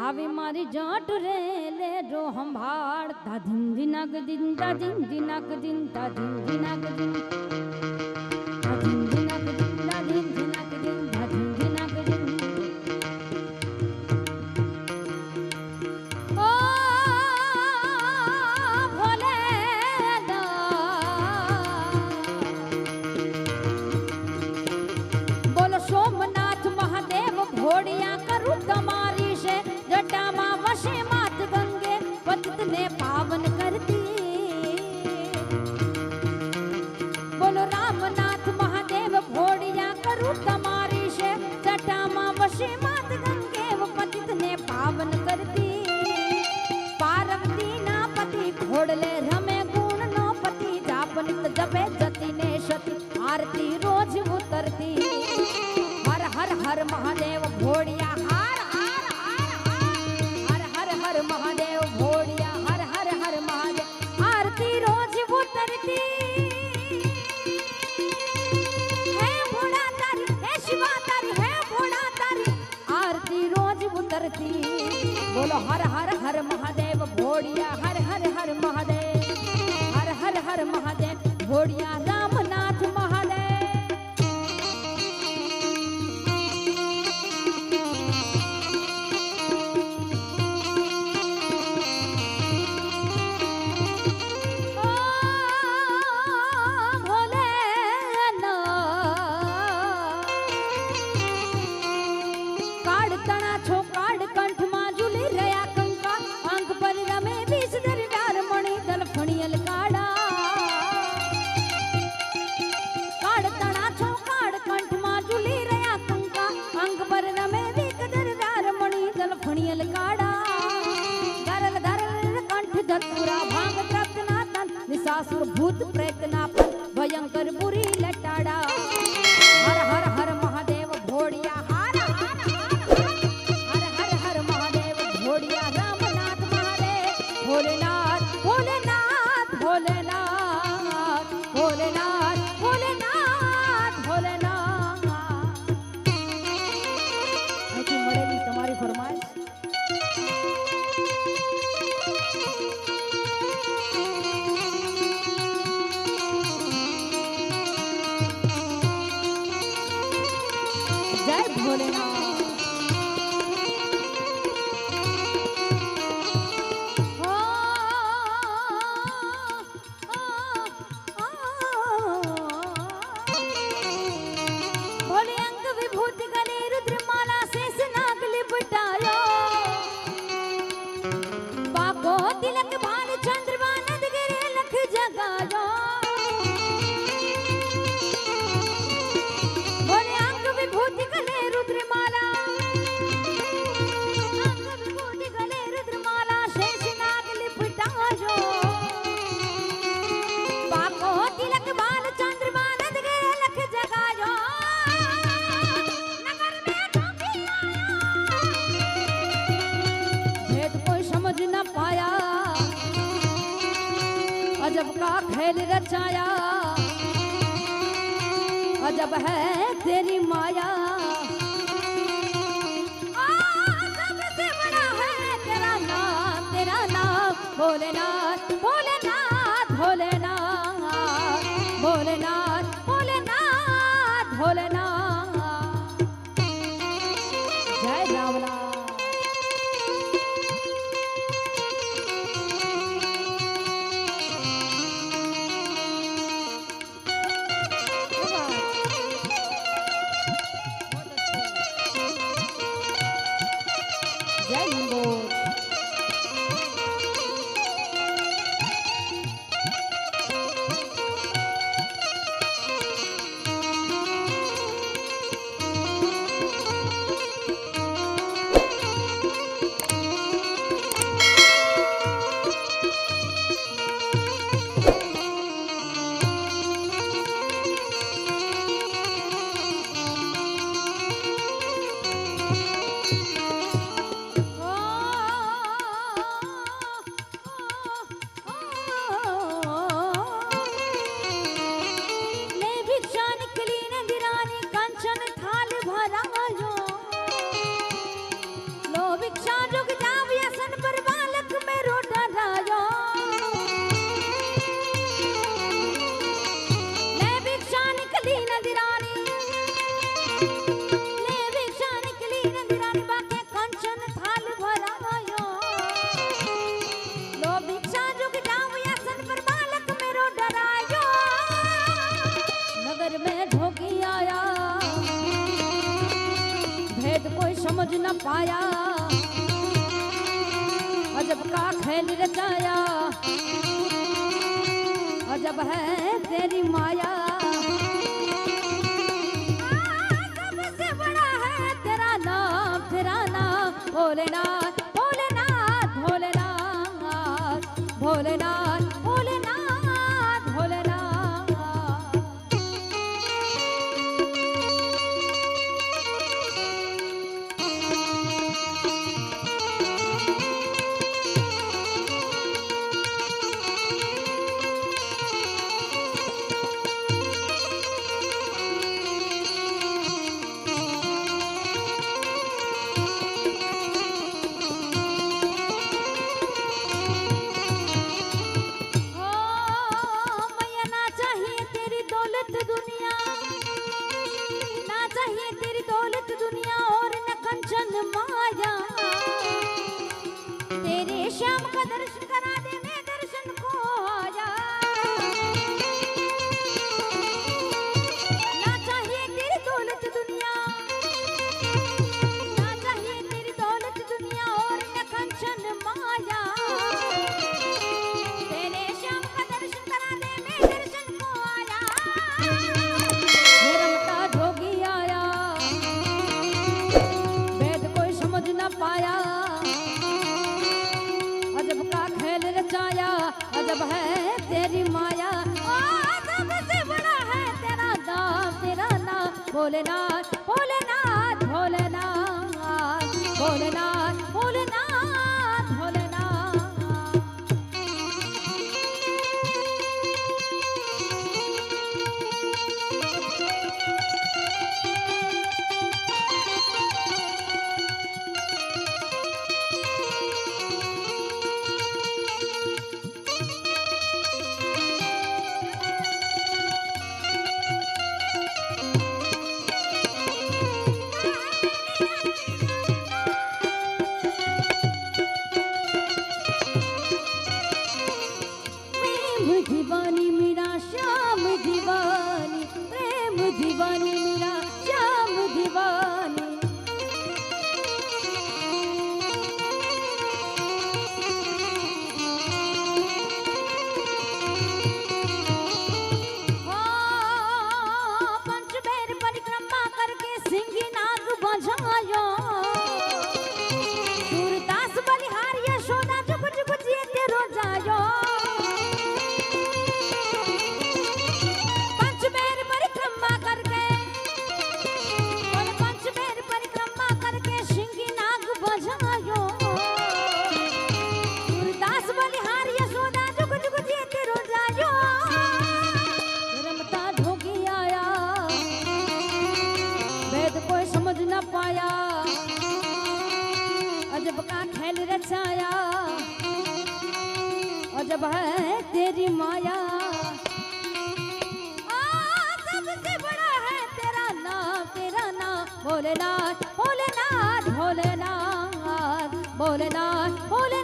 આવી મારી જાટ રે લે જો સંભાળ દાધીન દિનાક દિન દાધીન દિનાક દિન દાધીન દિનાક દિન દાધીન દિનાક દિન દાધીન દિનાક દિન દાધીન દિનાક દિન ઓ ભોલે બોલો સોમનાથ મહાદેવ ભોળિયા કરું તમારી છે જટામાં વસે માત ગંગે પતિત ને પાવન કરતી બોલો રામનાથ મહાદેવ ભોળિયા કરું તમારી છે જટામાં વસે માત ગંગે પતિત ને પાવન કરતી પાર્વતી ના પતિ ઘોડલે રમે ગુણ નો પતિ જાપનિત જપે જતી ને સતી આરતી રોજ ઉતરતી હર હર હર મહાદેવ ભોળિયા હર હર હર હર હર હર મહાદેવ ભોળિયા હર હર હર મહાદેવ આરતી રોજ ઉતરતી હે ભોળા તારી હે શિવા તારી હે ભોળા તારી આરતી રોજ ઉતરતી બોલો હર હર હર મહાદેવ ભોળિયા હર હર હર મહાદેવ હર હર હર મહાદેવ ભોળિયા રામનાથ મહાદેવ सासुर भूत प्रेतना भयंकर बुरी लटाड़ा हर हर हर महादेव भोड़िया हर हर हर हर हर महादेव भोड़िया रामनाथ महादेव भोलेनाथ भोलेनाथ भोलेनाथ भोलेनाथ भोलेनाथ भोलेनाथ ऐसी मड़ेली तुम्हारी फरमाइश जय भोलेनाथ भोले अंग विभूति गले रुद्रमाला शेष नाग लिपटायो बाको तिलक भाल चंद्रमा नद गिरे लख जगायो भोले अंग विभूति गले रुद्रमाला अंग विभूति गले रुद्रमाला शेष नाग लिपटायो बाको तिलक भाल चंद्रमा नद गिरे लख जगायो नगर में ठोकी आया भेद कोई समझ न पाया अजब का खेल रचाया अजब है तेरी माया सबसे बड़ा है तेरा नाम भोलेनाथ भोलेनाथ भोलेनाथ भोलेनाथ भोलेनाथ भोलेनाथ जय रावला जय हिंदोल समझ न पाया, अजब का खेल रचाया, अजब है तेरी माया। सबसे बड़ा है तेरा नाम भोलेनाथ भोलेनाथ भोलेनाथ भोलेनाथ भोलेनाथ भोलेनाथ। श्याम का दर्शन करा दे, मैं दर्शन को आया। ना चाहिए तेरी दौलत दुनिया, ना चाहिए तेरी दौलत दुनिया और न कंचन माया। तेरे श्याम का दर्शन करा दे, मैं दर्शन को आया। मेरा मता जोगी आया, वेद कोई समझ न पाया, अजब का खेल रचाया, अजब है तेरी माया। सबसे बड़ा है तेरा नाम भोलेनाथ भोलेनाथ भोलेनाथ भोलेनाथ भोलेनाथ भोलेनाथ। दीवानी मेरा श्याम दीवानी, प्रेम दीवानी मेरा श्याम दीवानी। पंचबेर परिक्रमा करके सिंही नाग बजायो, सूरदास बलिहार यशोदा जुग जुग जीते रो जायो। समझ न पाया, अजब का खेल रचाया, अजब है तेरी माया। सबसे बड़ा है तेरा नाम भोलेनाथ भोलेनाथ भोलेनाथ भोलेनाथ भोलेनाथ।